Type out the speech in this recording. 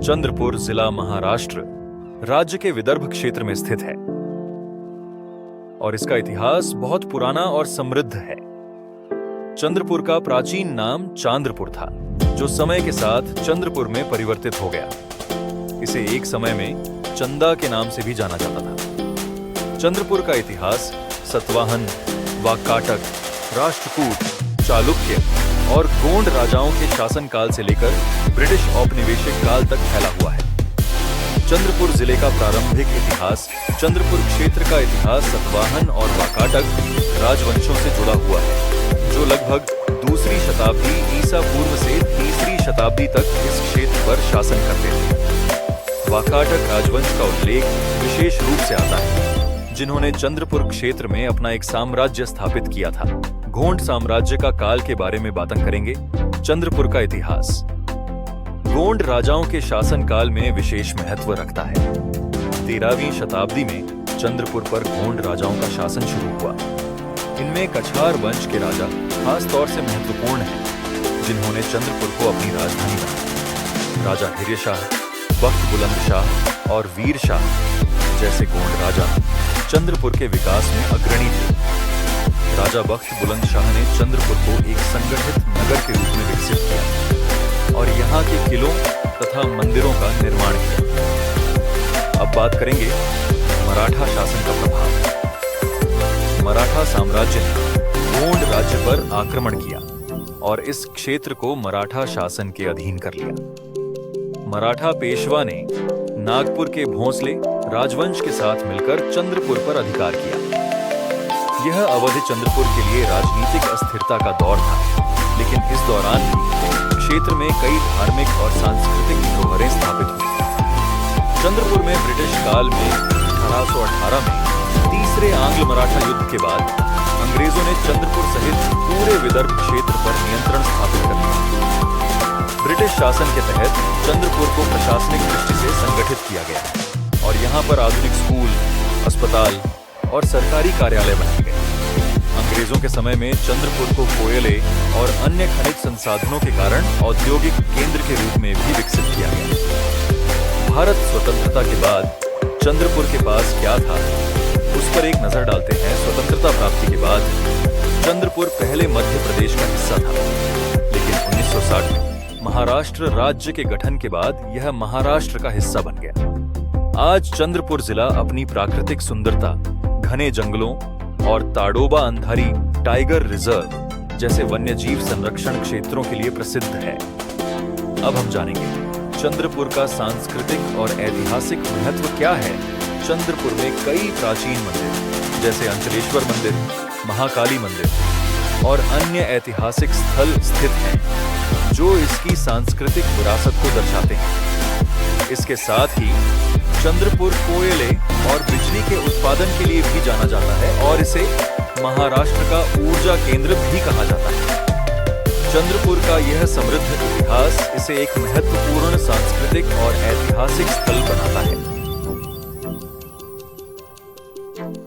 चंद्रपुर जिला महाराष्ट्र राज्य के विदर्भ क्षेत्र में स्थित है और इसका इतिहास बहुत पुराना और समृद्ध है। चंद्रपुर का प्राचीन नाम चांद्रपुर था, जो समय के साथ चंद्रपुर में परिवर्तित हो गया। इसे एक समय में चंदा के नाम से भी जाना जाता था। चंद्रपुर का इतिहास सतवाहन, वाकाटक, राष्ट्रकूट, चालुक्य और गोंड राजाओं के शासनकाल से लेकर ब्रिटिश औपनिवेशिक काल तक फैला हुआ है। चंद्रपुर जिले का प्रारंभिक इतिहास, चंद्रपुर क्षेत्र का इतिहास सतवाहन और वाकाटक राजवंशों से जुड़ा हुआ है, जो लगभग दूसरी शताब्दी ईसा पूर्व से तीसरी शताब्दी तक इस क्षेत्र पर शासन करते थे। वाकाटक राजवंश का उल्लेख विशेष रूप से आता है, जिन्होंने चंद्रपुर क्षेत्र में अपना एक साम्राज्य स्थापित किया था। गोंड साम्राज्य का काल के बारे में बातें करेंगे। चंद्रपुर का इतिहास गोंड राजाओं के शासनकाल में विशेष महत्व रखता है। 13वीं शताब्दी में चंद्रपुर पर गोंड राजाओं का शासन शुरू हुआ। इनमें कछार वंश के राजा खास तौर से महत्वपूर्ण हैं, जिन्होंने चंद्रपुर को अपनी राजधानी बनाया। राजा हिर्य शाह, बख्त बुलंद शाह और वीर शाह जैसे गोंड राजा चंद्रपुर के विकास में अग्रणी थे। राजा बख्त बुलंद शाह ने चंद्रपुर को एक संगठित नगर के रूप में विकसित किया और यहाँ के किलों तथा मंदिरों का निर्माण किया। अब बात करेंगे मराठा शासन का प्रभाव। मराठा साम्राज्य ने गोंड राज्य पर आक्रमण किया और इस क्षेत्र को मराठा शासन के अधीन कर लिया। मराठा पेशवा ने नागपुर के भोंसले राजवंश के साथ मिलकर चंद्रपुर पर अधिकार किया। यह अवधि चंद्रपुर के लिए राजनीतिक अस्थिरता का दौर था, लेकिन इस दौरान भी क्षेत्र में कई धार्मिक और सांस्कृतिक धरोहरें स्थापित हुई। चंद्रपुर में ब्रिटिश काल में 1818 में तीसरे आंग्ल मराठा युद्ध के बाद अंग्रेजों ने चंद्रपुर सहित पूरे विदर्भ क्षेत्र पर नियंत्रण स्थापित कर लिया। ब्रिटिश शासन के तहत चंद्रपुर को प्रशासनिक दृष्टि से संगठित किया गया और यहाँ पर आधुनिक स्कूल, अस्पताल और सरकारी कार्यालय बनाए गए। अंग्रेजों के समय में चंद्रपुर को कोयले और अन्य खनिज संसाधनों के कारण औद्योगिक केंद्र के रूप में भी विकसित किया गया। भारत स्वतंत्रता के बाद चंद्रपुर के पास क्या था, उस पर एक नजर डालते हैं। स्वतंत्रता प्राप्ति के बाद चंद्रपुर पहले मध्य प्रदेश का हिस्सा था, लेकिन 1960 में महाराष्ट्र राज्य के गठन के बाद यह महाराष्ट्र का हिस्सा बन गया। आज चंद्रपुर जिला अपनी प्राकृतिक सुंदरता, घने जंगलों और ताडोबा अंधारी टाइगर रिजर्व जैसे वन्यजीव संरक्षण क्षेत्रों के लिए प्रसिद्ध है। अब हम जानेंगे चंद्रपुर का सांस्कृतिक और ऐतिहासिक महत्व क्या है। चंद्रपुर में कई प्राचीन मंदिर जैसे अंचलेश्वर मंदिर, महाकाली मंदिर और अन्य ऐतिहासिक स्थल स्थित हैं, जो इसकी सांस्कृतिक विरासत को दर्शाते हैं। इसके साथ ही चंद्रपुर कोयले और बिजली के उत्पादन के लिए भी जाना जाता है और इसे महाराष्ट्र का ऊर्जा केंद्र भी कहा जाता है। चंद्रपुर का यह समृद्ध इतिहास इसे एक महत्वपूर्ण सांस्कृतिक और ऐतिहासिक स्थल बनाता है।